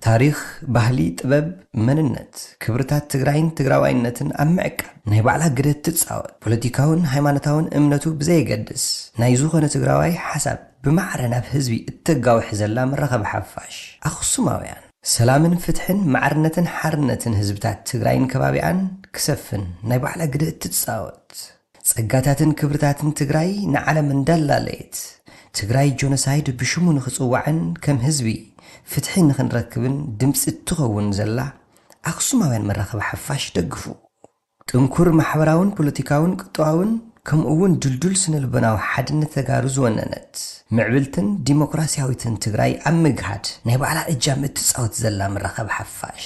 ታሪክ ባህሊ ጥበብ መንነት ክብርታት ትግራይን ትግራዋይነትን ኣብ ምዕቃብ ናይ ባዕላ ግደ ትጻወት ፖለቲካውን ሃይማኖታውን እምነቱ ብዘይገድስ ናይ ዝኾነ ትግራዋይ ሓሳብ ብማዕረ ናብ ህዝቢ እተጋውሕ ዘላ መራኸቢ ሓፋሽ ኣኽሱማውያን ሰላምን ፍትሕን ማዕርነትን ሓርነትን ህዝብታት ትግራይን ከባቢኣን ክሰፍን ናይ ባዕላ ግደ ትጻወት ጸጋታትን ክብርታትን ትግራይ ንዓለም እንዳላለየት ትግራይ ጆኖሳይድ ብሽሙ ንኽጽዋዕን ከም ህዝቢ ፍትሒ ንኽንረክብን ድምፂ እትኸውን ዘላ ኣኽሱማውያን መራኸቢ ሓፋሽ ደግፉ ጥንኩር ማሕበራውን ፖለቲካውን ቅጥዋውን ከምኡውን ድልዱል ስነልቦናዊ ሓድነት ተጋሩ ዝወነነት ምዕብልትን ዲሞክራሲያዊትን ትግራይ ኣብ ምግሃድ ናይ ባዕላ እጃም እትጻወት ዘላ መራኸቢ ሓፋሽ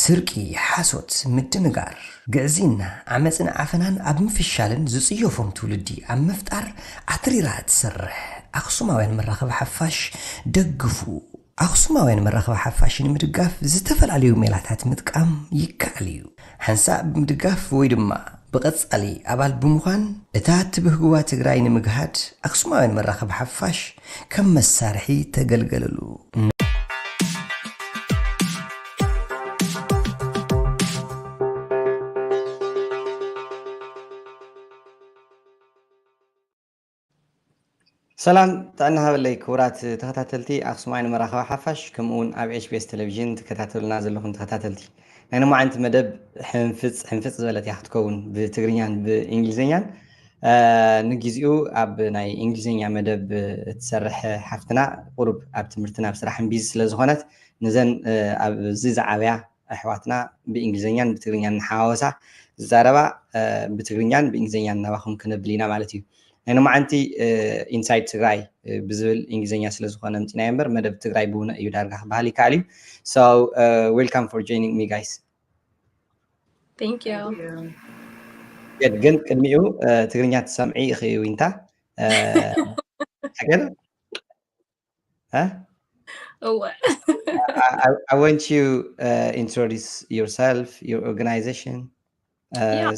ስርቂ ሓሶት ምድንጋር ግዕዚና ዓመፅን ዓፈናን ኣብ ምፍሻልን ዝጽዮፎም ትውልዲ ኣብ ምፍጣር ኣትሪራ ትሰርሕ ኣኽሱማውያን መራኸቢ ሓፋሽ ደግፉ ኣኽሱማውያን መራኸቢ ሓፋሽ ንምድጋፍ ዝተፈላለዩ ሜላታት ምጥቃም ይከኣል እዩ ሓንሳብ ብምድጋፍ ወይ ድማ ብቐጻሊ ኣባል ብምዃን እታ ትብህግዋ ትግራይ ንምግሃድ ኣኽሱማውያን መራኸቢ ሓፋሽ ከም መሳርሒ ተገልገለሉ ሰላም ጥዕና ሃበለይ ክቡራት ተኸታተልቲ ኣኽሱማውያን መራኸቢ ሓፋሽ ከምኡውን ኣብ ኤችቢኤስ ቴሌቪዥን ትከታተሉና ዘለኹም ተኸታተልቲ ናይ ሎማዓንቲ መደብ ሕንፍፅ ዝበለት እያ ክትከውን ብትግርኛን ብእንግሊዝኛን ንግዚኡ ኣብ ናይ እንግሊዝኛ መደብ እትሰርሕ ሓፍትና ቁሩብ ኣብ ትምህርትን ኣብ ስራሕን ቢዚ ስለ ዝኾነት ንዘን ኣብዚ ዝዓበያ ኣሕዋትና ብእንግሊዝኛን ብትግርኛን ንሓዋወሳ ዝዛረባ ብትግርኛን ብእንግሊዝኛን ናባኹም ክነብል ኢና ማለት እዩ ናይ ሎማዓንቲ ኢንሳይድ ትግራይ ብዝብል እንግሊዝኛ ስለ ዝኾነ ምፅናዮ እምበር መደብ ትግራይ ብውነ እዩ ዳርጋ ክበሃል ይከኣል እዩ so welcome for joining me guys thank you ግን ቅድሚኡ ትግርኛ ትሰምዒ ኢኺ ዊንታ ሓገር oh what I want you introduce yourself your organization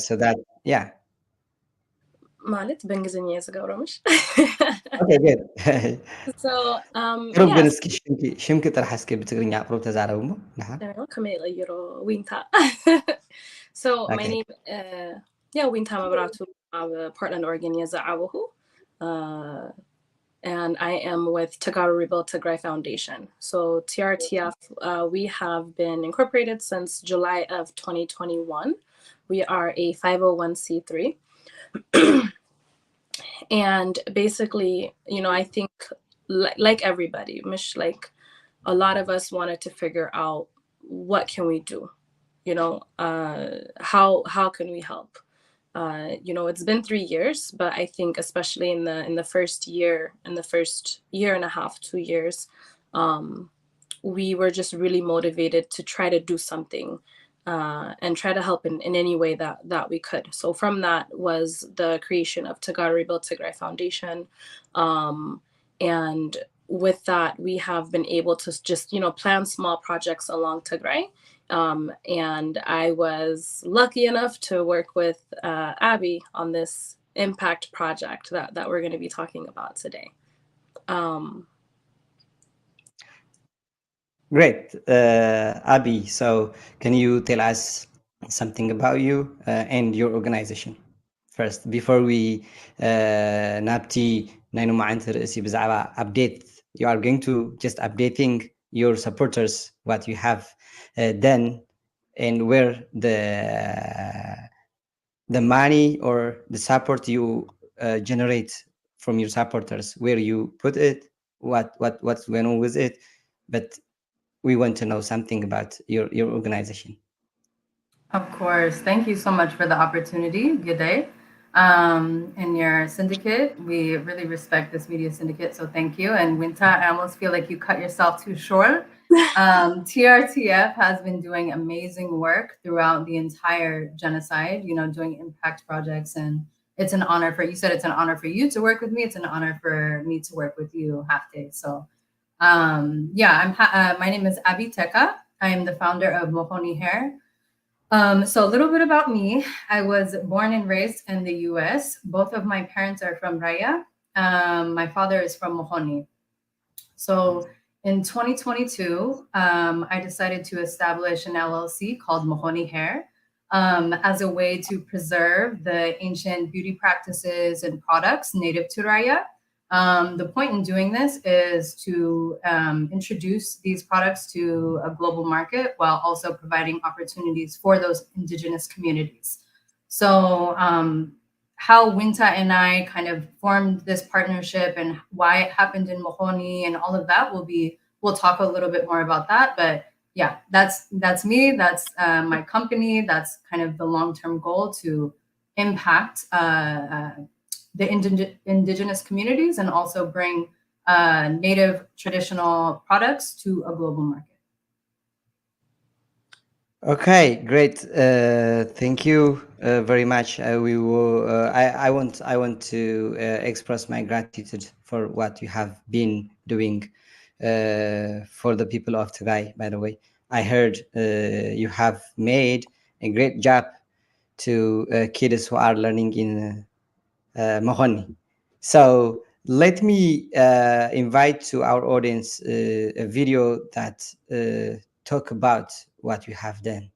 so that yeah ማለት በእንግሊዝኛ ያስገውረምሽ okay good so ቅሩብ ግን እስኪ ሽምኪ ጥራሕ እስኪ ብትግርኛ ቅሩብ ተዛረቡ እሞ ንሓ ከመይ ቀይሮ ዊንታ so my name ዊንታ መብራቱ ኣብ Portland Oregon የዛዓበሁ and I am with Tagaru Rebuild Tigray Foundation. So TRTF, we have been incorporated since July of 2021. We are a 501c3. And basically, you know, I think like everybody, like a lot of us wanted to figure out what can we do, you know, how can we help? You know, it's been 3 years, but I think especially in the first year and a half, 2 years, we were just really motivated to try to do something and try to help in any way that we could. So from that was the creation of Tagaru Rebuild Tigray Foundation. And with that, we have been able to just, you know, plan small projects along Tigray. And I was lucky enough to work with Abby on this impact project that we're going to be talking about today. Great, Abby. So, can you tell us something about you and your organization first before we nabti nainu ma'ant ra'si biz'aba update? You are going to just updating your supporters what you have done and where the money or the support you generate from your supporters, where you put it, what's going on with it, but we want to know something about your organization. Of course. Thank you so much for the opportunity. Good day. And your syndicate, we really respect this media syndicate, so thank you. And Wienta, I almost feel like you cut yourself too short. TRTF has been doing amazing work throughout the entire genocide, you know, doing impact projects. And it's an honor you said it's an honor for you to work with me. It's an honor for me to work with you, Hafte. So my name is Abby Teka. I am the founder of Mohoni Hair. So a little bit about me. I was born and raised in the US. Both of my parents are from Raya. My father is from Mohoni. So in 2022, I decided to establish an LLC called Mohoni Hair as a way to preserve the ancient beauty practices and products native to Raya. The point in doing this is to introduce these products to a global market while also providing opportunities for those indigenous communities. So how Wienta and I kind of formed this partnership and why it happened in Mohoni and all of that we'll talk a little bit more about that. But yeah, that's me. That's my company. That's kind of the long-term goal to impact the indigenous communities and also bring native traditional products to a global market. Okay, great. Thank you very much. I want to express my gratitude for what you have been doing for the people of Tigray. By the way, I heard you have made a great job to kids who are learning in Mohoni. So let me invite to our audience a video that talk about what you have done.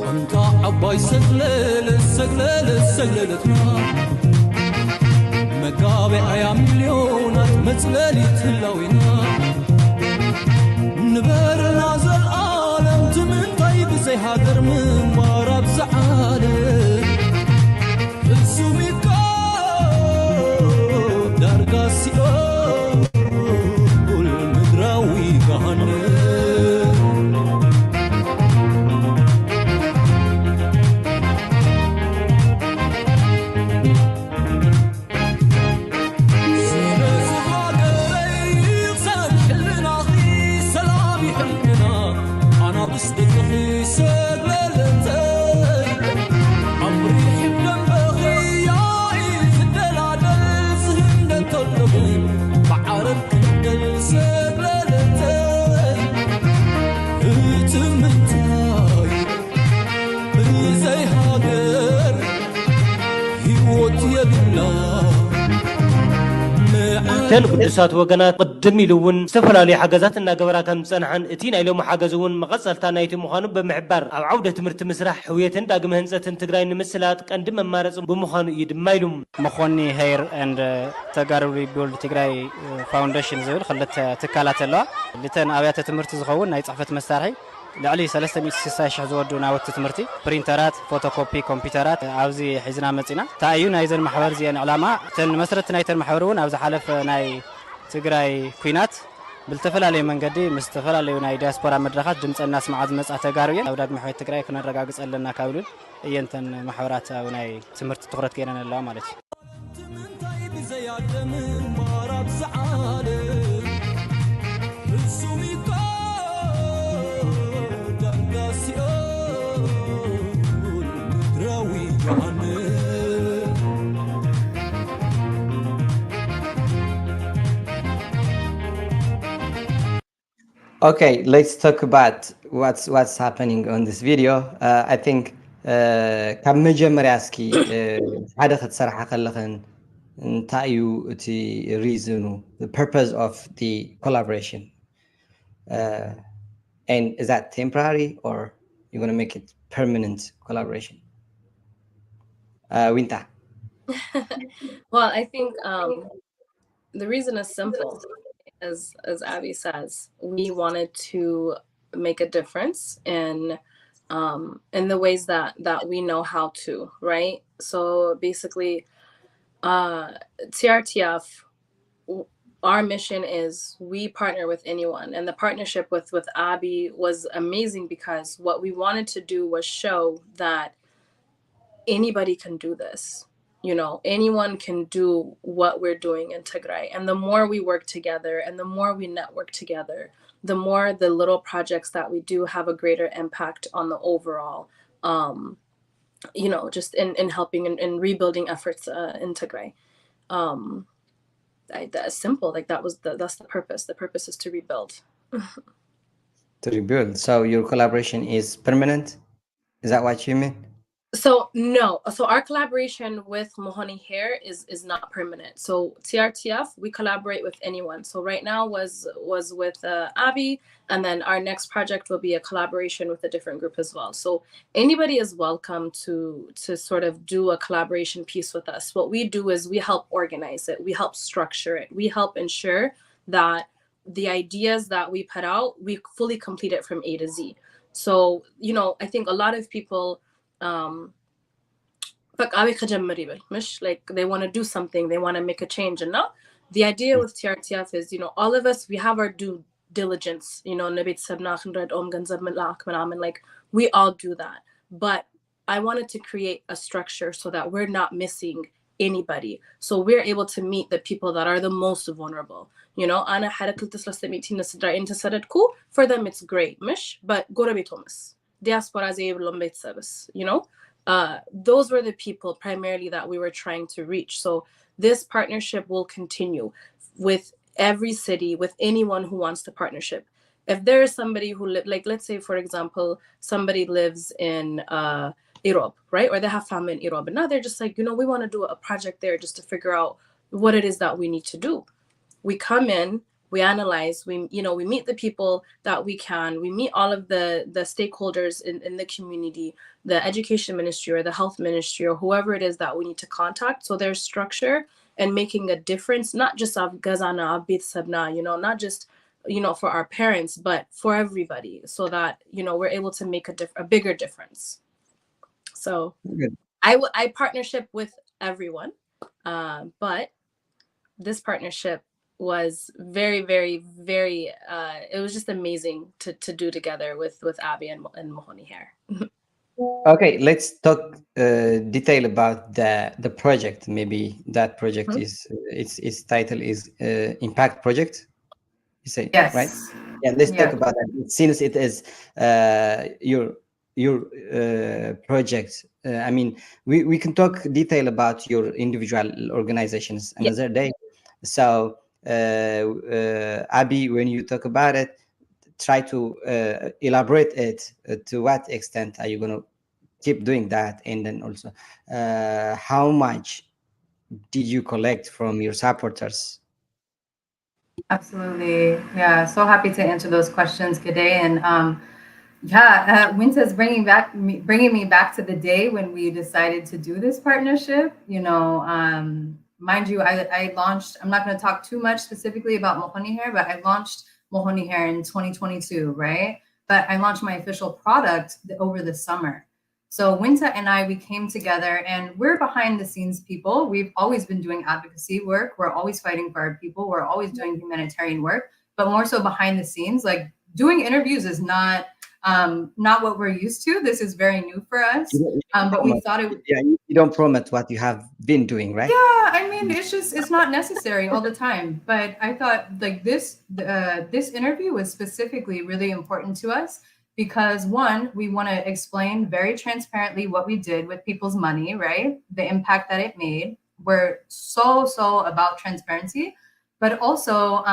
أنت عباي سجللتنا مقابع يا مليونات متلالي تلاوينا نبرنا زل العالم تمن طيب زي هادر من ورا بزعالم السوميكا دارقاسيو والمدراوي قهنم تل قدسات وجنات قدمي لون استفرالي حجزات النجورة كان صنعن اتين إلهم حجزون مغسل تانيت مخانو بمحبر أو عودة مرت مسرح هوية داقم هنزة تجرين مسلات كان دم مارس بمخانو يدمايلهم مخوني هير and تجارب rebuild تجراي foundation زول خلت تكالات الله لتن أبيات تمرت زخون نايت صحفة مسارحي لعلي 300 شح زودونا وقت تمرتي برينترات فوتوكوبي كمبيوترات عاوزي حزنا مصينا تايو نايزن محور زين علامه تن مسرت نايتر محورون عاوز حلف ناي تግራይ ኩናት بالتفلالي منقدي مستفلالي ناي دياسبورا مدرخات دمص الناس معاز مص تጋሩين اوداد محور تግራይ كنرغاغصلنا كابلون እየንተን محورات ناي ትምርት ትኩረት ገይረን አላ ማለት Okay, let's talk about what's happening on this video. I think ካብ መጀመርያ እስኪ ሓደ ክትሰርሓ ከለኸን እንታይ እዩ እቲ reason, the purpose of the collaboration, and is that temporary or you're going to make it permanent collaboration? Wienta. Well, I think the reason is simple. As Abby says, we wanted to make a difference in the ways that we know how to, right? So basically, TRTF, our mission is we partner with anyone, and the partnership with Abby was amazing because what we wanted to do was show that anybody can do this. You know, anyone can do what we're doing in Tigray. And the more we work together and the more we network together, the more the little projects that we do have a greater impact on the overall, you know, just in helping in rebuilding efforts in Tigray. That's simple. Like that's the purpose. The purpose is to rebuild. To rebuild. So your collaboration is permanent? Is that what you mean? So no, so our collaboration with Mohoni Hair is not permanent. So TRTF, we collaborate with anyone. So right now was with Abby, and then our next project will be a collaboration with a different group as well. So anybody is welcome to sort of do a collaboration piece with us. What we do is we help organize it, we help structure it, we help ensure that the ideas that we put out, we fully complete it from A to Z. So I think a lot of people like they want to do something, they want to make a change. And now the idea with TRTF is, all of us, we have our due diligence, like we all do that. But I wanted to create a structure so that we're not missing anybody. So we're able to meet the people that are the most vulnerable. For them it's great, but diaspora those were the people primarily that we were trying to reach. So this partnership will continue with every city, with anyone who wants the partnership. If there is somebody who like, let's say, for example, somebody lives in Europe, right? Or they have family in Europe, and now they're just like, we want to do a project there just to figure out what it is that we need to do. We come in, we analyze, we meet the people that we meet all of the stakeholders in the community, the education ministry or the health ministry or whoever it is that we need to contact. So there's structure and making a difference, not just of Gazana, of Bit Sabna, not just, for our parents, but for everybody, so that, we're able to make a bigger difference. So Good. I partnership with everyone, but this partnership was very, very, very, it was just amazing to do together with Abby and Mohoni Hair. Okay, let's talk detail about the project. Maybe that project is its title is Impact Project. You say Yes. right? Yeah, let's talk about that. Since it is your project, I mean, we can talk detail about your individual organizations another day. So Abby, when you talk about it, try to elaborate it. To what extent are you going to keep doing that? And then also, how much did you collect from your supporters? Absolutely. Yeah. So happy to answer those questions today. And Wienta is bringing me back to the day when we decided to do this partnership. Mind you, I launched, I'm not going to talk too much specifically about Mohoni Hair, but I launched Mohoni Hair in 2022, right? But I launched my official product over the summer. So Wienta and we came together, and we're behind the scenes people. We've always been doing advocacy work. We're always fighting for our people. We're always doing humanitarian work, but more so behind the scenes, like doing interviews is not what we're used to. This is very new for us. But we thought it would. Yeah, you don't promote what you have been doing, right? Yeah, I mean, it's not necessary all the time. But I thought like this interview was specifically really important to us because one, we want to explain very transparently what we did with people's money, right? The impact that it made. We're so about transparency, but also,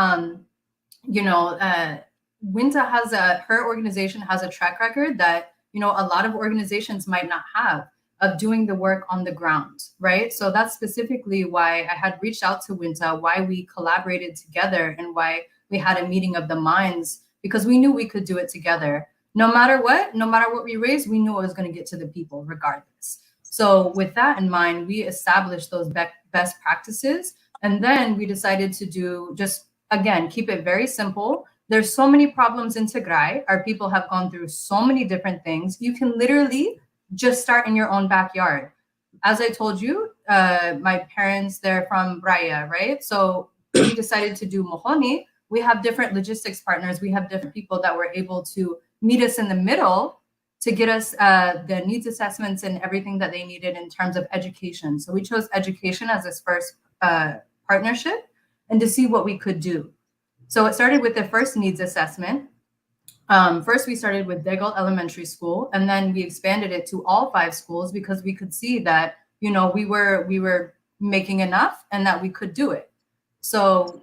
Wienta has her organization has a track record that, a lot of organizations might not have of doing the work on the ground, right? So that's specifically why I had reached out to Wienta, why we collaborated together and why we had a meeting of the minds, because we knew we could do it together. No matter what we raised, we knew it was going to get to the people regardless. So with that in mind, we established those best practices. And then we decided to do just, again, keep it very simple. There's so many problems in Tigray. Our people have gone through so many different things. You can literally just start in your own backyard. As I told you, my parents, they're from Braya, right? So we decided to do Mohoni. We have different logistics partners. We have different people that were able to meet us in the middle to get us the needs assessments and everything that they needed in terms of education. So we chose education as this first partnership and to see what we could do. So it started with the first needs assessment. First, we started with Degal Elementary School, and then we expanded it to all 5 schools because we could see that, we were making enough and that we could do it. So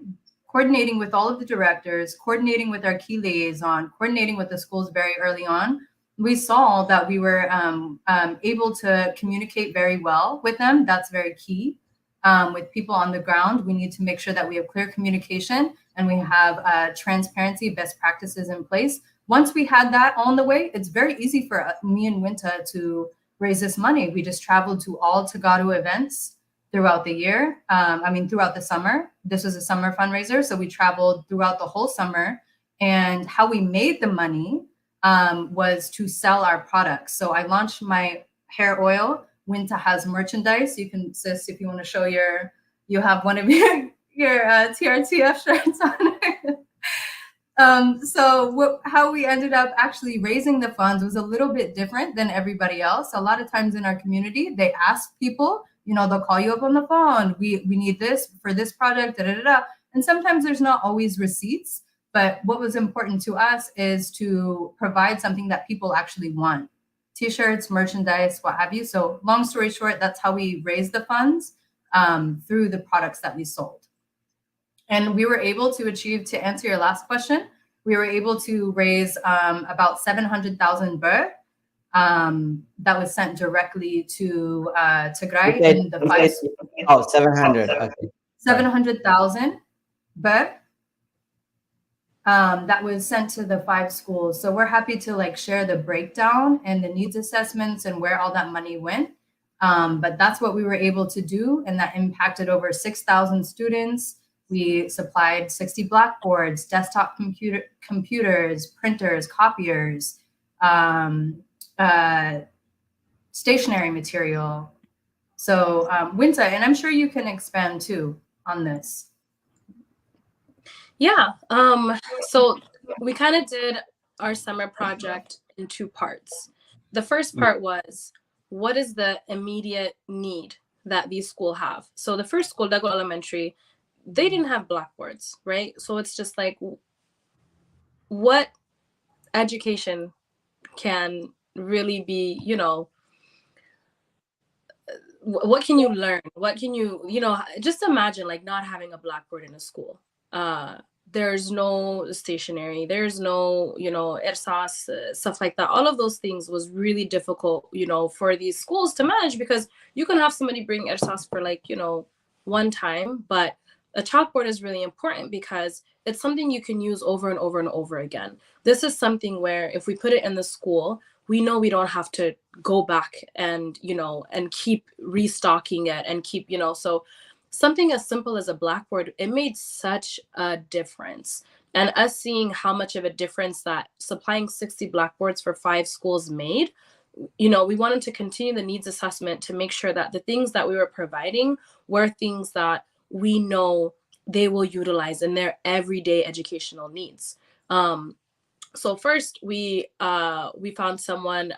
coordinating with all of the directors, coordinating with our key liaison, coordinating with the schools very early on, we saw that we were able to communicate very well with them. That's very key. With people on the ground, we need to make sure that we have clear communication and we have transparency, best practices in place. Once we had that on the way, it's very easy for me and Wienta to raise this money. We just traveled to all Tagaru events throughout the year. Throughout the summer. This was a summer fundraiser, so we traveled throughout the whole summer. And how we made the money was to sell our products. So I launched my hair oil. Wienta has merchandise. You can, sis, if you want to show you have one of your TRTF shirts on. How we ended up actually raising the funds was a little bit different than everybody else. A lot of times in our community, they ask people, they'll call you up on the phone. We need this for this project, da, da, da, da. And sometimes there's not always receipts. But what was important to us is to provide something that people actually want. T-shirts, merchandise, what have you. So long story short, that's how we raised the funds through the products that we sold. And we were able to achieve, to answer your last question, we were able to raise about 700,000 birr that was sent directly to Tigray in the 700. Okay. 700,000 birr. That was sent to the 5 schools. So we're happy to share the breakdown and the needs assessments and where all that money went. But that's what we were able to do. And that impacted over 6,000 students. We supplied 60 blackboards, desktop computers, printers, copiers, stationery material. So Wienta, and I'm sure you can expand too on this. Yeah, so we kind of did our summer project in 2 parts. The first part was, what is the immediate need that these schools have? So the first school, Dago Elementary, they didn't have blackboards, right? So it's just like, what education can really be, what can you learn? What can you, just imagine not having a blackboard in a school. There's no stationery, there's no, ersas, stuff like that. All of those things was really difficult, for these schools to manage, because you can have somebody bring ersas for one time, but a chalkboard is really important because it's something you can use over and over and over again. This is something where if we put it in the school, we know we don't have to go back and, and keep restocking it and keep, so something as simple as a blackboard, it made such a difference. And us seeing how much of a difference that supplying 60 blackboards for 5 schools made, we wanted to continue the needs assessment to make sure that the things that we were providing were things that we know they will utilize in their everyday educational needs. So first we found someone,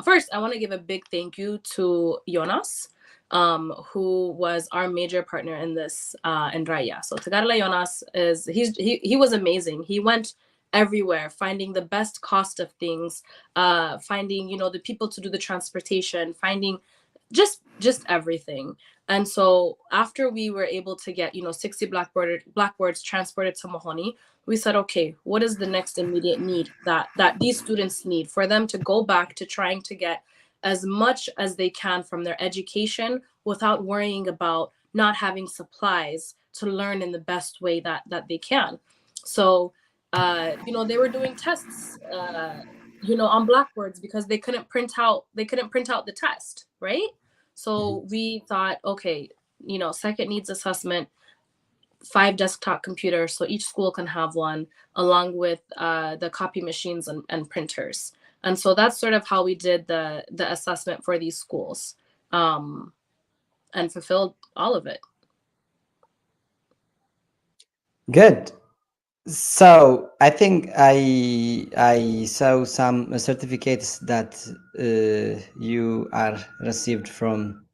first I want to give a big thank you to Jonas, who was our major partner in this in Raya. So Tagarla Jonas he was amazing. He went everywhere, finding the best cost of things, finding the people to do the transportation, finding just everything. And so after we were able to get 60 blackboards transported to Mahoney, we said, okay, what is the next immediate need that these students need for them to go back to trying to get as much as they can from their education without worrying about not having supplies to learn in the best way that they can. So they were doing tests on blackboards because they couldn't print out the test, right? So we thought, okay, second needs assessment, 5 desktop computers, so each school can have one, along with the copy machines and printers. And so that's sort of how we did the assessment for these schools, and fulfilled all of it. Good. So I think I saw some certificates that you are received from.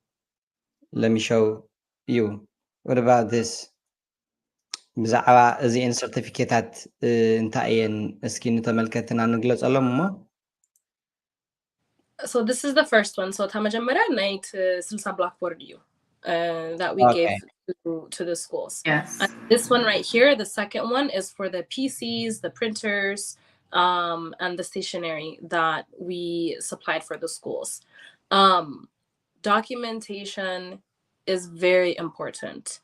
Let me show you. What about this? ብዛዕባ እዚአን ሰርቲፊኬታት እንታይ እየን እስኪ ንተመልከትና ንግለጸሎም እሞ። So this is the first one. So ተመጀመሪያ night 60 blackboard you that we gave to the schools. Yes. And this one right here, the second one is for the PCs, the printers, and the stationery that we supplied for the schools. Documentation is very important.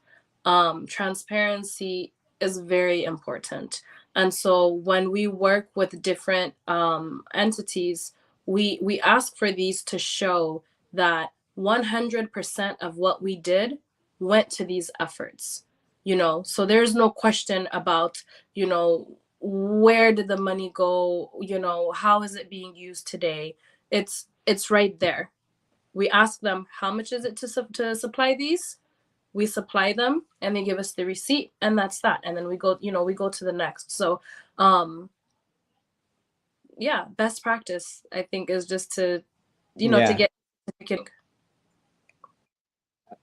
Transparency is very important. And so when we work with different entities, we ask for these to show that 100% of what we did went to these efforts, you know, so there's no question about, you know, where did the money go, you know, how is it being used today. It's right there. We ask them, how much is it to supply these? We supply them and they give us the receipt, and that's that. And then we go, you know, we go to the next. So yeah, best practice, I think, is just to, you know, to get.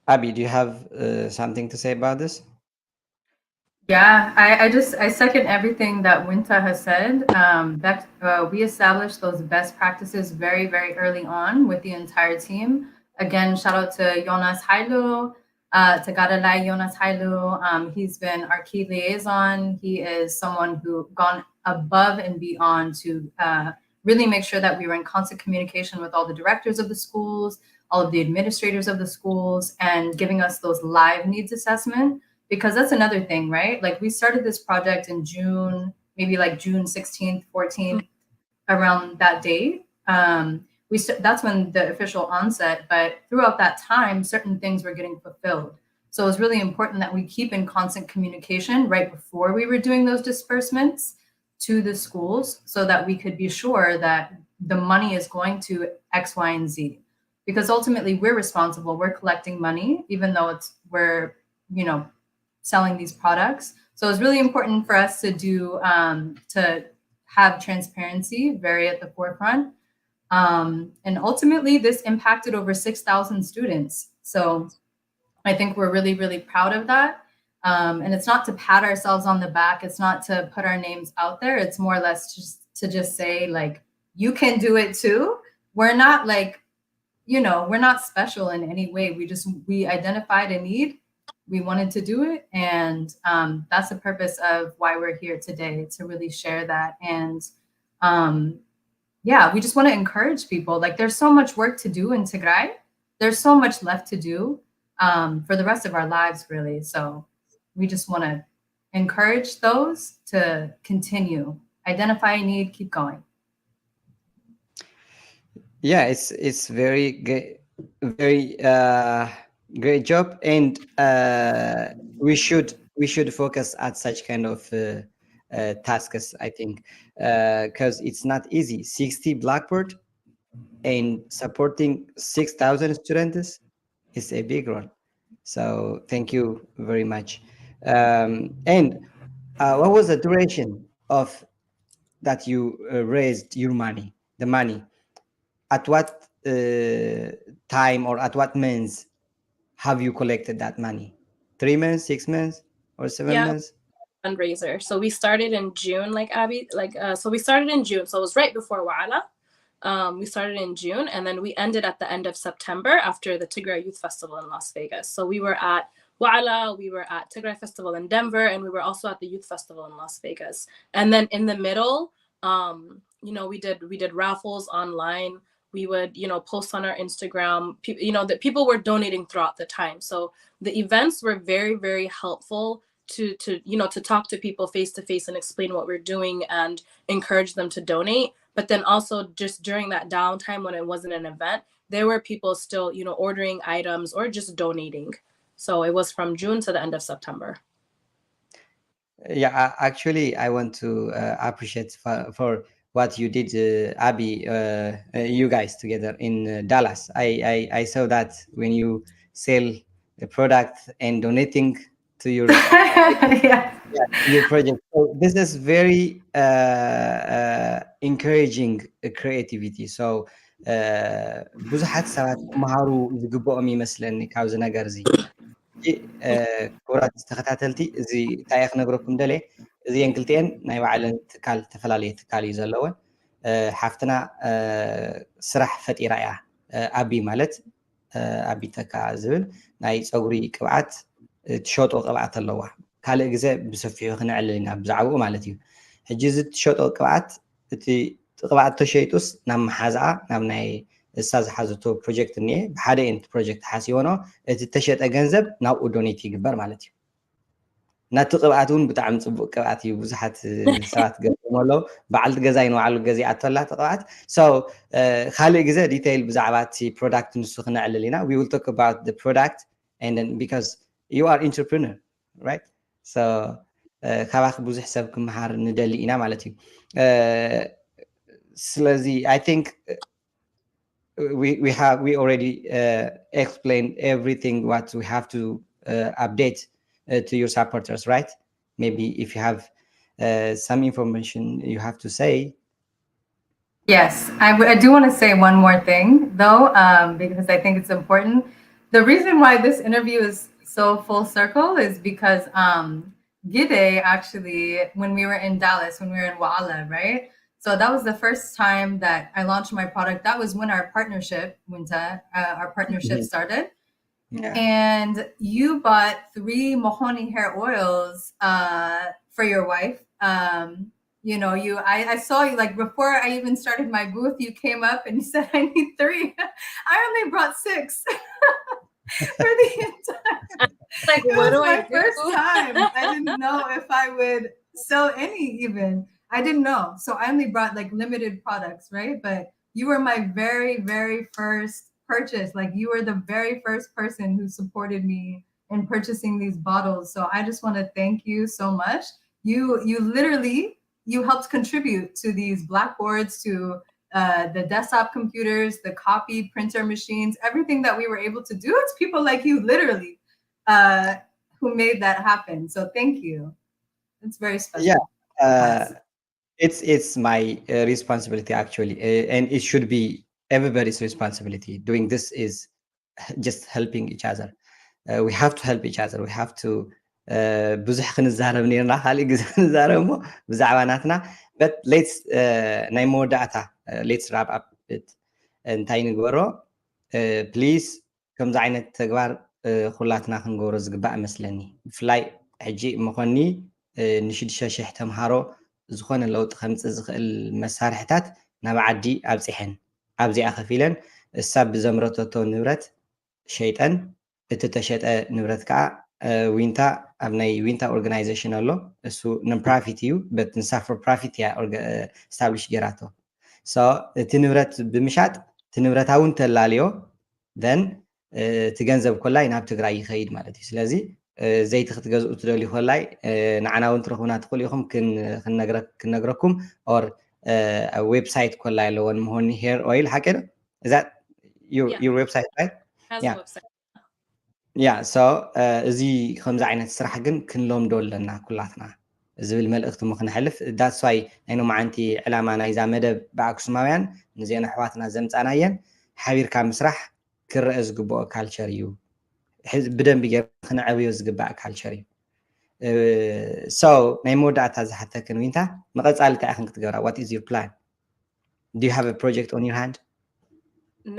Abby, do you have something to say about this? Yeah, I second everything that Wienta has said. We established those best practices very, very early on with the entire team. Again, shout out to Jonas Hailu, to Gadalai Jonas Hailu. He's been our key liaison. He is someone who gone above and beyond to really make sure that we were in constant communication with all the directors of the schools, all of the administrators of the schools, and giving us those live needs assessment. Because that's another thing, right? Like, we started this project in June, maybe like June 16th, 14th, around that date. That's when the official onset, but throughout that time, certain things were getting fulfilled. So it was really important that we keep in constant communication right before we were doing those disbursements to the schools, so that we could be sure that the money is going to X, Y, and Z. Because ultimately we're responsible, we're collecting money, even though we're, you know, selling these products. So it's really important for us to do, to have transparency very at the forefront. And ultimately this impacted over 6,000 students. So I think we're really, really proud of that. And it's not to pat ourselves on the back. It's not to put our names out there. It's more or less just to say, like, you can do it too. We're not like, you know, we're not special in any way. We identified a need. We wanted to do it. And that's the purpose of why we're here today, to really share that. And yeah, we just want to encourage people. Like, there's so much work to do in Tigray. There's so much left to do for the rest of our lives, really. So we just want to encourage those to continue, identify a need, keep going. Yeah, it's very great, very great job, and we should focus at such kind of tasks, I think, because it's not easy. 60 Blackboard and supporting 6,000 students is a big role. So thank you very much. And what was the duration of that you raised your money, the money? At what time or at what months have you collected that money? 3 months, 6 months, or 7 months? Fundraiser. So we started in June, like Abby, so we started in June. So it was right before Wa'ala. We started in June, and then we ended at the end of September after the Tigray Youth Festival in Las Vegas. So we were at Wa'ala, we were at Tigray Festival in Denver, and we were also at the Youth Festival in Las Vegas. And then in the middle, you know, we did raffles online. We would, you know, post on our Instagram. You know, that people were donating throughout the time. So the events were very, very helpful to you know, to talk to people face to face and explain what we're doing and encourage them to donate. But then also just during that downtime when it wasn't an event, there were people still, you know, ordering items or just donating. So it was from June to the end of September. Yeah, actually, I want to appreciate for what you did, Abby, you guys together in Dallas. I saw that when you sell the product and donating to your your project. So this is very encouraging creativity. So ብዙሓት ሰባት ክመሃሩ ዝግብኦም ይመስለኒ ካብዚ ነገር እዚ ክቡራት ተኸታተልቲ እዚ እንታይ ክነግረኩም ደልየ እዚአን ክልቲአን ናይ ባዕለን ትካል ዝተፈላለየ ትካል እዩ ዘለወን ሓፍትና ስራሕ ፈጢራ እያ ኣቢ ማለት ኣቢ ተካ ዝብል ናይ ፀጉሪ ቅብዓት ትሸጦ ቅብዓት ኣለዋ ካልእ ግዜ ብሰፊሑ ክንዕልል ኢና ብዛዕባኡ ማለት እዩ ሕጂ እዚ ትሸጦ ቅብዓት እቲ ቅብኣት ተሸይጡስ ናብ መሓዝኣ ናብ ናይ እሳ ዝሓዘቶ ፕሮጀክት እኒአ ብሓደ ኤንት ፕሮጀክት ሓሲቦኖ እቲ ተሸጠ ገንዘብ ናብኡ ዶኔት ይግበር ማለት እዩ ናቲ ቅብኣት እውን ብጣዕሚ ፅቡቅ ቅብኣት እዩ ብዙሓት ሰባት ገጠሞ ኣለዉ በዓልቲ ገዛይ ንባዕሉ ገዚኣቶ ኣላ እቲ ቅብኣት ሶ ካልእ ግዜ ዲቴይል ብዛዕባ እቲ ፕሮዳክት ንሱ ክንዕልል ኢና we will talk about the product and then because you are entrepreneur right so ካባኺ ብዙሕ ሰብ ክመሃር ንደሊ ኢና ማለት እዩ ስለዚ I think we already explained everything what we have to update to your supporters, right? Maybe if you have some information you have to say. Yes, I do want to say one more thing though, because I think it's important. The reason why this interview is so full circle is because Gide actually, when we were in Dallas, when we were in Waala, right? So that was the first time that I launched my product. That was when our partnership, Wienta, our partnership started. Yeah. And you bought 3 Mohoni hair oils for your wife. You know, I saw you like before I even started my booth, you came up and you said, I need 3. I only brought 6 for the entire. Like, what do I do? It was my first time. I didn't know if I would sell any even. I didn't know. So I only brought like limited products, right? But you were my very, very first purchase. Like you were the very first person who supported me in purchasing these bottles. So I just want to thank you so much. You literally, you helped contribute to these blackboards, to the desktop computers, the copy printer machines, everything that we were able to do. It's people like you literally who made that happen. So thank you. It's very special. Yeah. It's my responsibility actually, and it should be everybody's responsibility. Doing this is just helping each other. We have to help each other. We have to ብዙሕ ክንዛረብ ነርና ካልእ ግዜ ክንዛረብ ሞ ብዛዕባ ናትና but let's ናይ መወዳእታ let's wrap up it እንታይ ንግበሮ please ከምዚ ዓይነት ተግባር ኩላትና ክንገብሮ ዝግባእ መስለኒ ብፍላይ ሕጂ መኾኒ ን6,000 ተምሃሮ ዝኾነ ለውጢ ከምፅእ ዝኽእል መሳርሕታት ናብ ዓዲ ኣብፂሐን ኣብዚኣ ከፍ ኢለን እሳ ብዘምረተቶ ንብረት ሸይጠን እቲ ተሸጠ ንብረት ከዓ ዊንታ ኣብ ናይ ዊንታ ኦርጋናይዜሽን ኣሎ እሱ ነን ፕሮፊት እዩ በት ንሳ ፎር ፕሮፊት ያ ስታብሊሽ ጌራቶ ሶ እቲ ንብረት ብምሻጥ እቲ ንብረታ እውን ተላልዮ then እቲ ገንዘብ ኮላይ ናብ ትግራይ ይኸይድ ማለት እዩ ስለዚ ዘይቲ ክትገዝኡ ትደልዩ ኮላይ ንዓና እውን ትረኽቡና ትኽእሉ ኢኹም ክንነግረኩም ኦር ዌብሳይት ኮላይ ኣለዎን መሆኒ ሄር ኦይል ሓቂ ዶ is that your website right? Yeah. Website. Yeah, so እዚ ከምዚ ዓይነት ስራሕ ግን ክንለምዶ ኣለና ኩላትና ዝብል መልእኽቲ ሞ ክንሕልፍ that's why ናይኖ መዓንቲ ዕላማ ናይዛ መደብ ብኣክሱማውያን ንዜና ኣሕዋትና ዘምፃናየን ሓቢርካ ምስራሕ ክረአ ዝግብኦ ካልቸር እዩ ብደንቢ ጌር ክንዕብዮ ዝግባእ ካልቸር እዩ so ናይ መወዳእታ ዝሓተክን ዊንታ መቐፃሊ እንታይ ኢኹም ክትገብራ what is your plan? Do you have a project on your hand?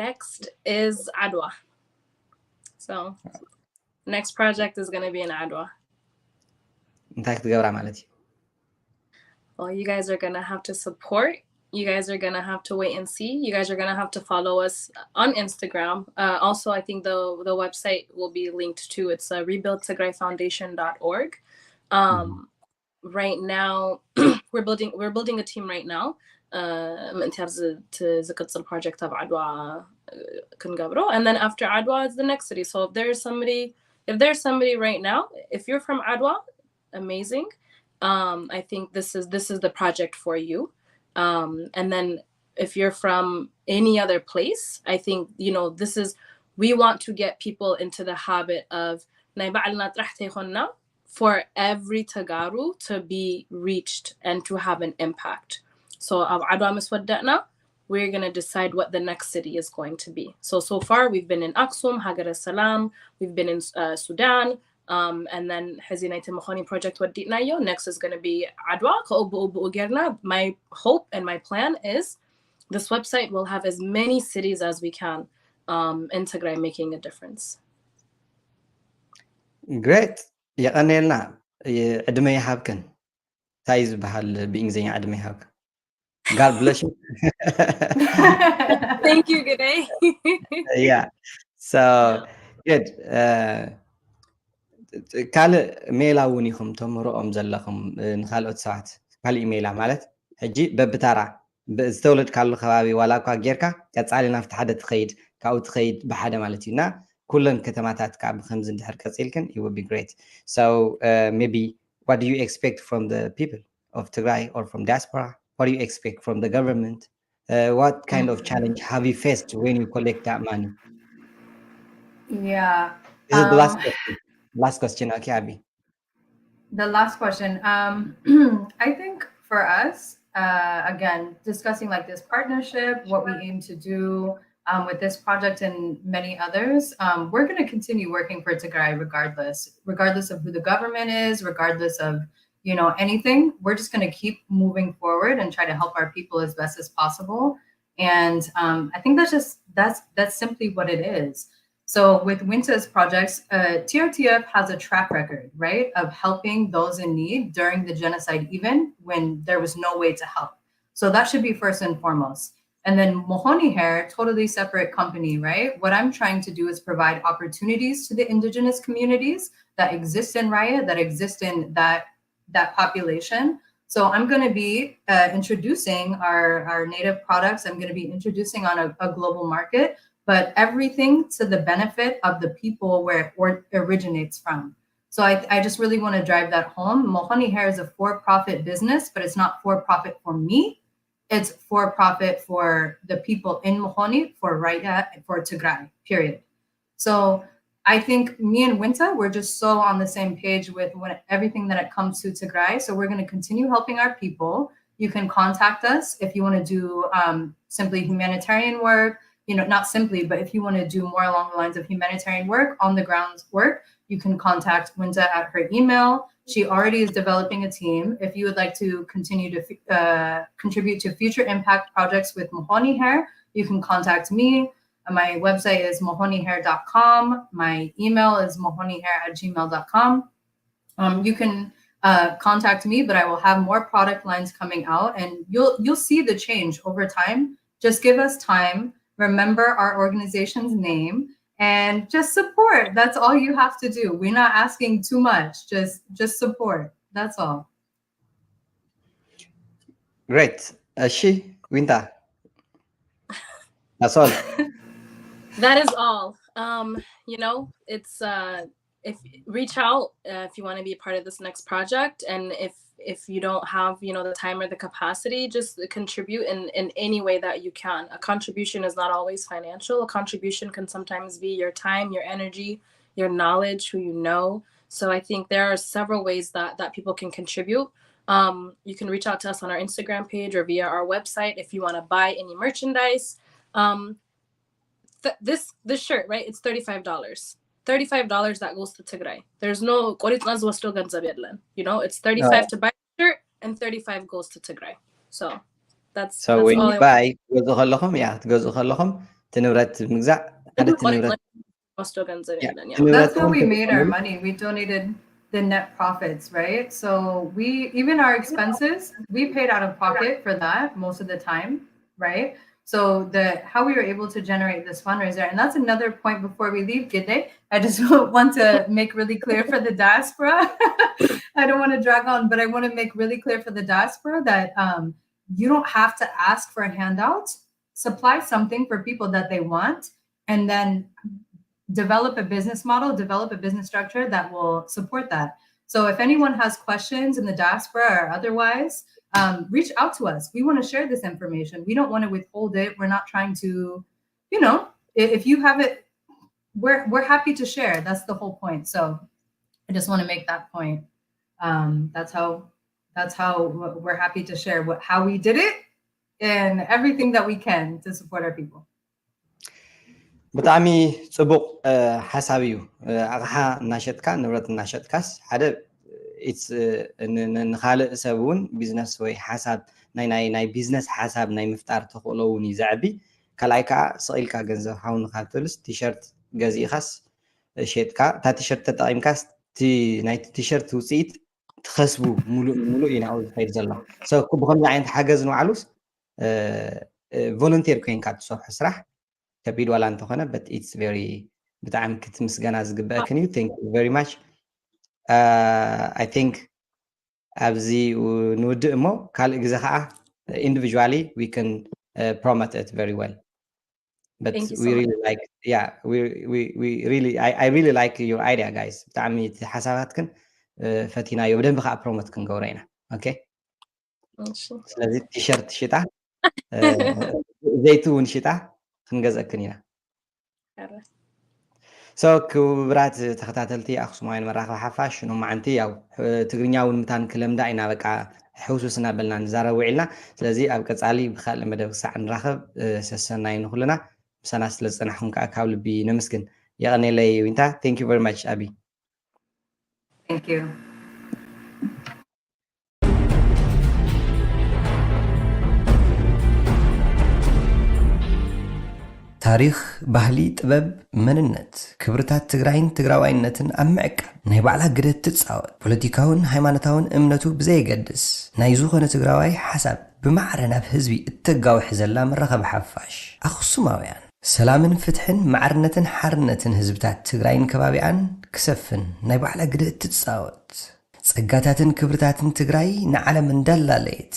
Next is Adwa. So next project is going to be in Adwa. እንታይ ክትገብራ ማለት እዩ Well, you guys are going to have to support. You guys are going to have to wait and see. You guys are going to have to follow us on Instagram. Also, I think the website will be linked to. It's rebuildtigrayfoundation.org. Right now, we're building a team right now. انت the project of Adwa Kungabro, and then after Adwa is the next city. So if there's somebody right now, if you're from Adwa, amazing. I think this is the project for you. And then if you're from any other place, I think we want to get people into the habit of for every Tagaru to be reached and to have an impact. So Adwa Miswadatna, we're going to decide what the next city is going to be. So far we've been in Aksum, Hagar al-Salam, we've been in Sudan, and then Hazinaita Mohoni project Waditnayo. Next is going to be Adwa. My hope and my plan is this website will have as many cities as we can in Tigray making a difference. Great. يقنلنا عدمي هابكن تايز بحال بإنجليزي عدمي هابكن God bless you. Thank you, good day. Yeah. So good. ካልእ ሜላ እውን ኢኹም ተምህሮኦም ዘለኹም ንካልኦት ሰባት ካልእ ሜላ ማለት ሕጂ በብታራ ዝተወለድካሉ ከባቢ ዋላ እኳ ጌርካ ቀፃሊ ናብቲ ሓደ ትኸይድ ካብኡ ትኸይድ ብሓደ ማለት እዩ እና ኩለን ከተማታት ከዓ ብከምዚ እንድሕር ቀፂልክን it would be great. So maybe what do you expect from the people of Tigray or from diaspora? What do you expect from the government? What kind of challenge have you faced when you collect that money? Yeah. This is the last question. Last question, okay, Abby. The last question. I think for us, again, discussing like this partnership, what we aim to do with this project and many others, we're going to continue working for Tigray regardless of who the government is, regardless of, you know, anything. We're just going to keep moving forward and try to help our people as best as possible. And I think that's simply what it is. So with Wienta's projects, TRTF has a track record, right, of helping those in need during the genocide, even when there was no way to help. So that should be first and foremost. And then Mohoni Hair, totally separate company, right? What I'm trying to do is provide opportunities to the indigenous communities that exist in Raya, that exist in that population. So I'm going to be introducing our native products. I'm going to be introducing on a global market, but everything to the benefit of the people where it originates from. So I just really want to drive that home. Mohoni Hair is a for-profit business, but it's not for-profit for me. It's for-profit for the people in Mohoni, for Raya, for Tigray, period. So I think me and Wienta, we're just so on the same page with everything that it comes to Tigray. So we're going to continue helping our people. You can contact us if you want to do simply humanitarian work, you know, not simply, but if you want to do more along the lines of humanitarian work, on the ground work, you can contact Wienta at her email. She already is developing a team. If you would like to continue to contribute to future impact projects with Mohoni Hair, you can contact me. My website is mohonihair.com. My email is mohonihair@gmail.com. You can contact me, but I will have more product lines coming out, and you'll see the change over time. Just give us time. Remember our organization's name and just support. That's all you have to do. We're not asking too much. Just support. That's all. Great. She, Wienta. That's all. That is all. You know, it's if reach out if you want to be a part of this next project, and if you don't have, you know, the time or the capacity, just contribute in any way that you can. A contribution is not always financial. A contribution can sometimes be your time, your energy, your knowledge, who you know. So I think there are several ways that people can contribute. You can reach out to us on our Instagram page or via our website if you want to buy any merchandise. This shirt, right? It's $35. $35 that goes to Tigray. There's no ቆሪጥናዝ ወስዶ ገንዘብ የለን. You know, it's 35 to buy the shirt and 35 goes to Tigray. So that's when all you buy ትገዝኡ ከለኹም ትገዝኡ ከለኹም እቲ ንብረት ምግዛእ ሓደ እቲ ንብረት ወስዶ ገንዘብ የለን. That's how we made our money. We donated the net profits, right? So even our expenses, we paid out of pocket for that most of the time, right? So how we were able to generate this fundraiser, and that's another point before we leave, Gide. I just want to make really clear for the diaspora. I don't want to drag on, but I want to make really clear for the diaspora that you don't have to ask for a handout. Supply something for people that they want, and then develop a business model, develop a business structure that will support that. So if anyone has questions in the diaspora or otherwise, reach out to us. We want to share this information. We don't want to withhold it. We're not trying to, you know, if you have it, we're happy to share. That's the whole point. So I just want to make that point. That's how we're happy to share how we did it and everything that we can to support our people. ብጣዕሚ ፅቡቅ ሓሳብ እዩ ኣቕሓ እናሸጥካ ንብረት እናሸጥካስ ሓደ ንካልእ ሰብ እውን ቢዝነስ ወይ ሓሳብ ናይ ቢዝነስ ሓሳብ ናይ ምፍጣር ተኽእሎ እውን እዩ ዘዕቢ ካልኣይ ከዓ ስቂልካ ገንዘብ ሓውንካ ትብልስ ቲሸርት ገዚእካስ ሸጥካ እታ ቲሸርት ተጠቂምካስ ናይቲ ቲሸርት ውፅኢት ትኸስቡ ሙሉእ እዩ ናብኡ ዝኸይድ ዘሎ ብከምዚ ዓይነት ሓገዝ ንባዕሉስ ቮለንቲር ኮይንካ ትሰርሖ ስራሕ ከቢድ ዋላ እንተኾነ but it's very ብጣዕሚ ክትምስገና ዝግበአክን እዩ thank you very much I think ኣብዚ ንውድእ እሞ ካልእ ግዜ ከዓ individually we can promote it very well but Thank you so we much. really like we really I really like your idea guys ብጣዕሚ እቲ ሓሳባትክን ፈቲናዮ ብደንብ ከዓ ፕሮሞት ክንገብሮ ኢና ኦኬ ስለዚ ቲሸርት ሽጣ ዘይቲ እውን ሽጣ ክንገዘእክን ኢና So ክቡራት ተኸታተልቲ ኣኽሱማውያን መራኸቢ ሓፋሽ ሎማዓንቲ ያው ትግርኛ እውን ምታን ክለምዳ ኢና በቃ ሕውስውስ እናበልና ንዛረብ ውዒልና ስለዚ ኣብ ቀፃሊ ብካልእ መደብ ክሳዕ ንራኸብ ሰሰናይ ንኩልና ምሳና ስለ ዝፀናሕኩም ከዓ ካብ ልቢ ነመስግን የቐኒለይ ዊንታ thank you very much ኣቢ Thank you. ታሪክ ባህሊ ጥበብ መንነት ክብርታት ትግራይን ትግራዋይነትን ኣብ ምዕቃብ ናይ ባዕላ ግደ ትፃወት ፖለቲካውን ሃይማኖታውን እምነቱ ብዘይገድስ ናይ ዝኾነ ትግራዋይ ሓሳብ ብማዕረ ናብ ህዝቢ እተጋውሕ ዘላ መራኸቢ ሓፋሽ ኣኽሱማውያን ሰላምን ፍትሕን ማዕርነትን ሓርነትን ህዝብታት ትግራይን ከባቢኣን ክሰፍን ናይ ባዕላ ግደ ትፃወት ጸጋታትን ክብርታትን ትግራይ ንዓለም እንዳላለየት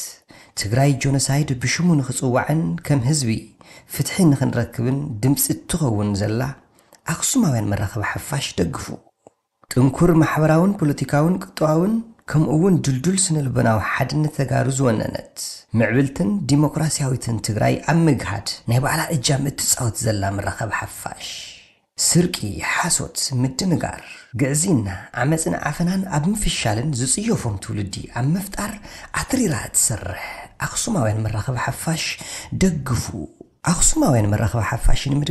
ትግራይ ጆኖሳይድ ብሽሙ ንኽፅዋዕን ከም ህዝቢ ፍትሒ ንኽንረክብን ድምፂ እትኸውን ዘላ ኣኽሱማውያን መራኸቢ ሓፋሽ ደግፉ ጥንኩር ማሕበራውን ፖለቲካውን ቅጥዋውን ከምኡውን ድልዱል ስነልቦናዊ ሓድነት ተጋሩ ዝወነነት ምዕብልትን ዲሞክራሲያዊትን ትግራይ ኣብ ምግሃድ ናይ ባዕላ እጃም እትፃወት ዘላ መራኸቢ ሓፋሽ ስርቂ ሓሶት ምድንጋር ግዕዚና ዓመፅን ዓፈናን ኣብ ምፍሻልን ዝፅየፎም ትውልዲ ኣብ ምፍጣር ኣትሪራ ትሰርሕ ኣኽሱማውያን መራኸቢ ሓፋሽ ደግፉ ኣኽሱማውያን መራኸቢ ሓፋሽ ንምድጋፍ